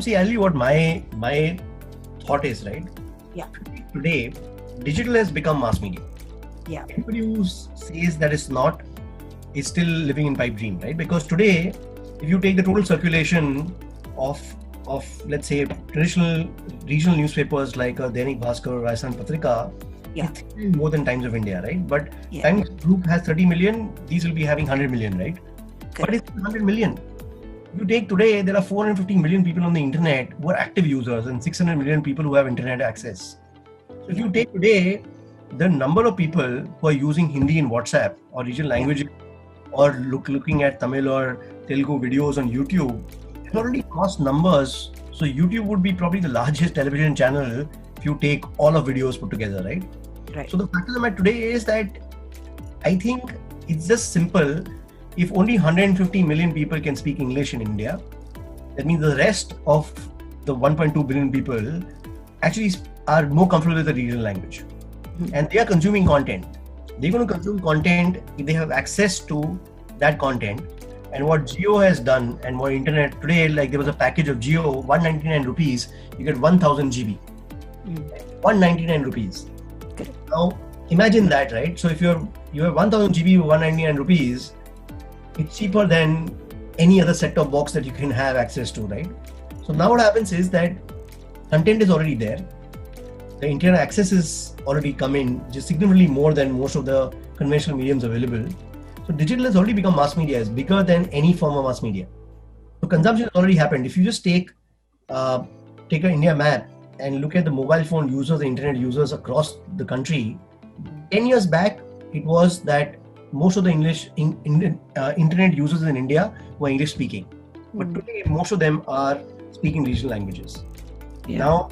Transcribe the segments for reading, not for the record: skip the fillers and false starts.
see, I'll tell you what my thought is, right? Yeah. Today, digital has become mass media. Yeah. Anybody who says that it's not is still living in pipe dream, right? Because today, if you take the total circulation of let's say traditional regional newspapers like Dainik Bhaskar or Rajasthan Patrika, Yeah. it's more than Times of India, right? But Yeah. Times Group has 30 million, these will be having 100 million, right? But it's 100 million. You take today, there are 450 million people on the internet who are active users and 600 million people who have internet access. So if you take today, the number of people who are using Hindi in WhatsApp or regional languages or looking at Tamil or Telugu videos on YouTube, it's already crossed numbers. So YouTube would be probably the largest television channel if you take all of videos put together, right? Right. So the fact of the matter today is that I think it's just simple. If only 150 million people can speak English in India, that means the rest of the 1.2 billion people actually are more comfortable with the regional language. And they are consuming content. They're going to consume content if they have access to that content. And what Jio has done and what internet today, like there was a package of Jio, 199 rupees, you get 1000 GB. 199 rupees. Correct. Now imagine that, right? So if you have 1000 GB for 199 rupees, it's cheaper than any other set-top box that you can have access to, right? So now what happens is that content is already there. The internet access is already come in, just significantly more than most of the conventional mediums available. So digital has already become mass media, is bigger than any form of mass media. So consumption has already happened. If you just take an India map and look at the mobile phone users, the internet users across the country, 10 years back, it was that most of the internet users in India were English speaking. But today, most of them are speaking regional languages. Yeah. Now,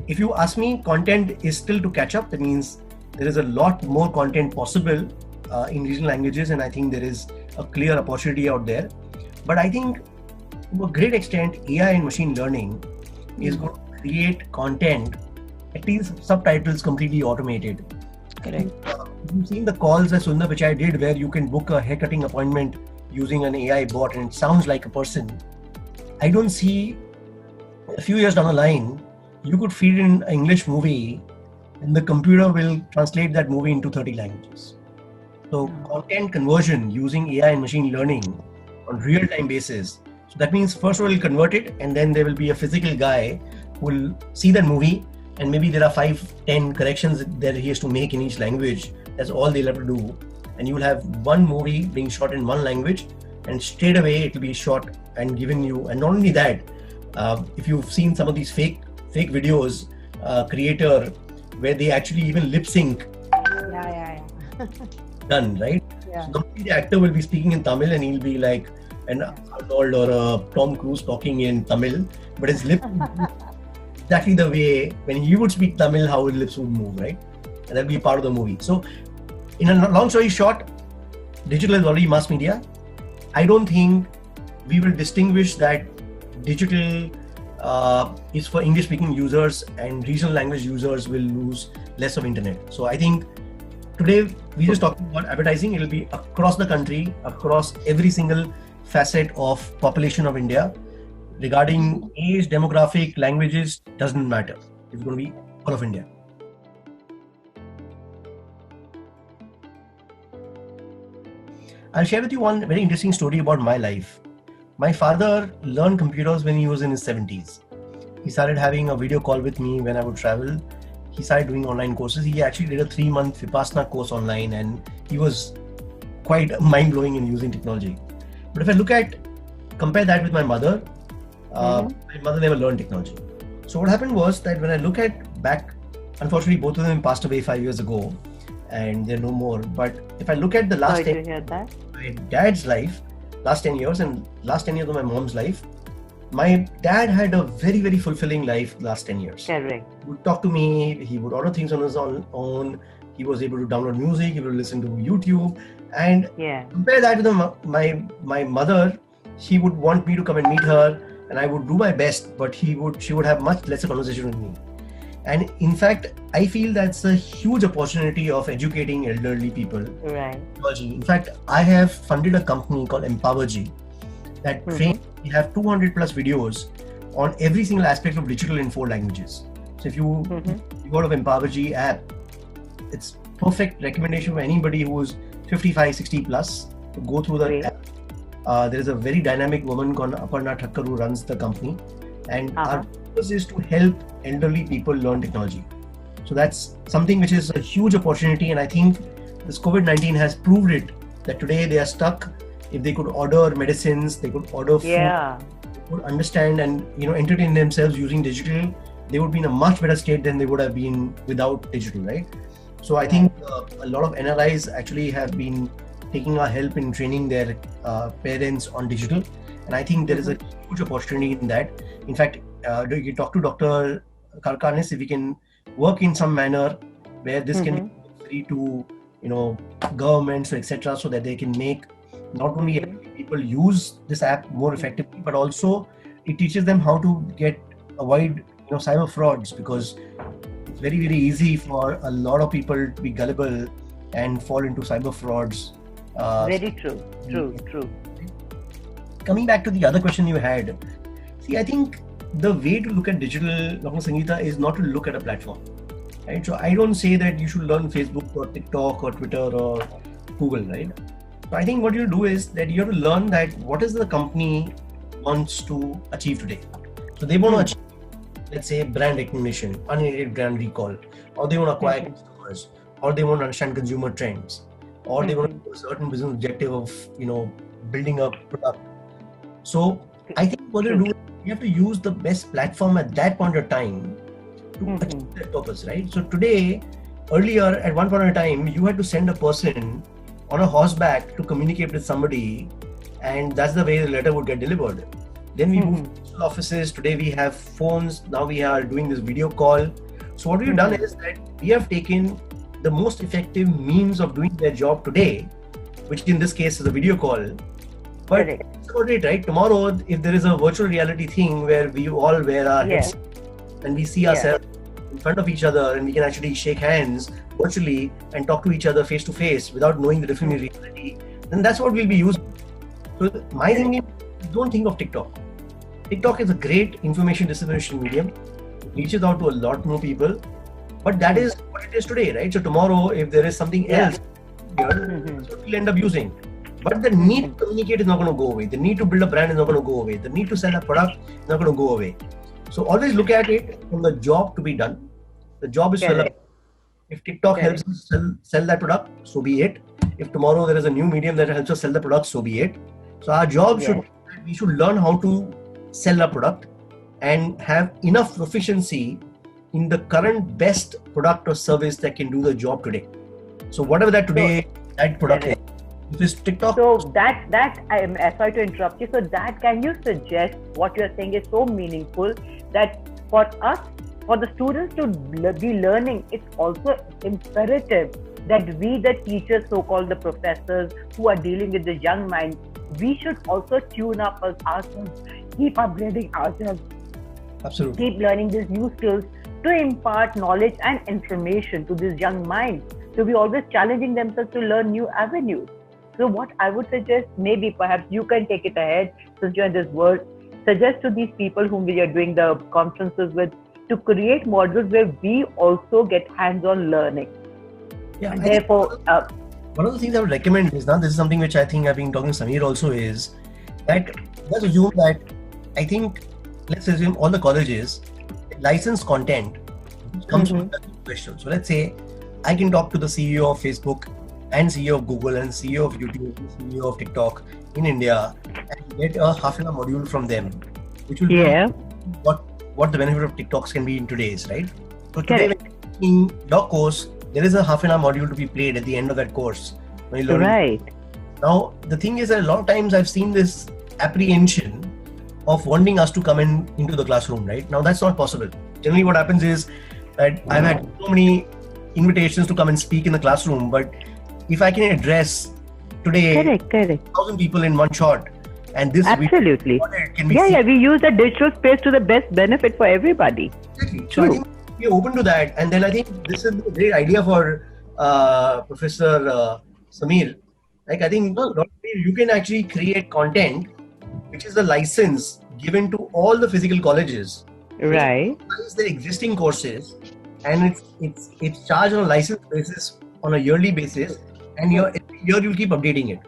if you ask me, content is still to catch up. That means there is a lot more content possible in regional languages, and I think there is a clear opportunity out there. But I think to a great extent, AI and machine learning is going to create content, at least subtitles completely automated. Correct. You've seen the calls as Sundar Pichai did, where you can book a haircutting appointment using an AI bot and it sounds like a person. I don't see a few years down the line, you could feed in an English movie and the computer will translate that movie into 30 languages. So content conversion using AI and machine learning on real-time basis. So that means first of all, it'll convert it, and then there will be a physical guy who will see that movie, and maybe there are 5-10 corrections that he has to make in each language. That's all they'll have to do. And you will have one movie being shot in one language, and straight away it will be shot and given you. And not only that, if you've seen some of these fake videos, creator, where they actually even lip sync. Yeah. Done, right? Yeah. So the actor will be speaking in Tamil and he'll be like an Arnold or a Tom Cruise talking in Tamil, but his lip exactly the way when he would speak Tamil, how his lips would move, right? And that'll be part of the movie. So in a long story short, digital is already mass media. I don't think we will distinguish that digital is for English speaking users and regional language users will lose less of internet. So I think today we just talking about advertising. It'll be across the country, across every single facet of population of India. Regarding age, demographic, languages, doesn't matter. It's going to be all of India. I'll share with you one very interesting story about my life. My father learned computers when he was in his 70s. He started having a video call with me when I would travel. He started doing online courses. He actually did a 3-month Vipassana course online, and he was quite mind-blowing in using technology. But if I compare that with my mother, my mother never learned technology. So what happened was that when I look at back, unfortunately both of them passed away 5 years ago and they're no more. But if I look at the last 10 years, my dad's life, last 10 years and last 10 years of my mom's life, my dad had a very, very fulfilling life last 10 years. Correct. He would talk to me, he would order things on his own, he was able to download music, he would listen to YouTube. And compare that to my mother, she would want me to come and meet her and I would do my best, but she would have much lesser conversation with me. And in fact, I feel that's a huge opportunity of educating elderly people. Right. In fact, I have funded a company called EmpowerG that trains. We have 200 plus videos on every single aspect of digital in 4 languages. So if you heard of Empowerg app, it's perfect recommendation for anybody who is 55, 60 plus to go through the app. There is a very dynamic woman called Aparna Thakkar who runs the company, and our purpose is to help elderly people learn technology. So that's something which is a huge opportunity, and I think this COVID-19 has proved it, that today they are stuck. If they could order medicines, they could order food, they could understand and entertain themselves using digital, they would be in a much better state than they would have been without digital, right? So I think a lot of NRIs actually have been taking our help in training their parents on digital, and I think there is a huge opportunity in that. In fact, you talk to Dr. Karkanis if we can work in some manner where this can be free to governments, etc., so that they can make not only people use this app more effectively, but also it teaches them how to avoid cyber frauds, because it's very, very easy for a lot of people to be gullible and fall into cyber frauds. Very true. Coming back to the other question you had, see, I think the way to look at digital, Dr. Sangeeta, is not to look at a platform, right? So I don't say that you should learn Facebook or TikTok or Twitter or Google, right? So I think what you do is that you have to learn that what is the company wants to achieve today. So they want to achieve, let's say, brand recognition, unaided brand recall, or they want to acquire customers, or they want to understand consumer trends, or they want to do a certain business objective of building a product. So I think what you do, you have to use the best platform at that point of time to achieve that purpose, right? So today, earlier at one point of time, you had to send a person on a horseback to communicate with somebody, and that's the way the letter would get delivered. Then we moved to offices. Today we have phones. Now we are doing this video call. So what we've done is that we have taken the most effective means of doing their job today, which in this case is a video call. But it's about it, right? Tomorrow, if there is a virtual reality thing where we all wear our headsets and we see ourselves in front of each other, and we can actually shake hands virtually and talk to each other face to face without knowing the difference in reality, then that's what we'll be using. So my thing is, don't think of TikTok. TikTok is a great information dissemination medium. It reaches out to a lot more people, but that is what it is today, right? So tomorrow, if there is something else here, that's what we'll end up using. But the need to communicate is not going to go away. The need to build a brand is not going to go away. The need to sell a product is not going to go away. So always look at it from the job to be done. The job is to sell. If TikTok helps us sell that product, so be it. If tomorrow there is a new medium that helps us sell the product, so be it. So our job we should learn how to sell a product and have enough proficiency in the current best product or service that can do the job today. So whatever that today, that product is. If it's TikTok. So that I'm sorry to interrupt you. So that, can you suggest, what you're saying is so meaningful, that for us, for the students to be learning, it's also imperative that we, the teachers, so-called the professors who are dealing with the young minds, we should also tune up ourselves, keep upgrading ourselves, absolutely, keep learning these new skills to impart knowledge and information to these young minds. So we're always challenging themselves to learn new avenues. So what I would suggest, maybe perhaps you can take it ahead since you're in this world, suggest to these people whom we are doing the conferences with to create modules where we also get hands-on learning. Yeah, and therefore, one of the things I would recommend is, now this is something which I think I've been talking to Sameer also, is that let's assume that, I think, let's assume all the colleges license content comes from the question. So let's say I can talk to the CEO of Facebook and CEO of Google and CEO of YouTube and CEO of TikTok in India and get a half an hour module from them, which will be what the benefit of TikToks can be in today's, right? So today in your course, there is a half an hour module to be played at the end of that course. When you learn. Now, the thing is that a lot of times I've seen this apprehension of wanting us to come into the classroom, right? Now, that's not possible. Generally, what happens is that I've had so many invitations to come and speak in the classroom, but if I can address today 1,000 people in one shot, and this absolutely can be we use the digital space to the best benefit for everybody. Exactly. So I think we're open to that, and then I think this is a great idea for Professor Sameer. Like, I think you can actually create content which is the license given to all the physical colleges. Right. It's the existing courses, and it's charged on a license basis on a yearly basis, and every year you'll keep updating it.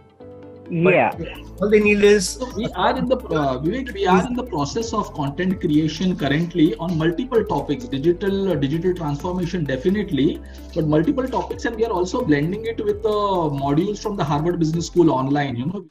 Yeah. But all they need is So we are in the Vivek, we are in the process of content creation currently on multiple topics. Digital transformation definitely, but multiple topics, and we are also blending it with the modules from the Harvard Business School online.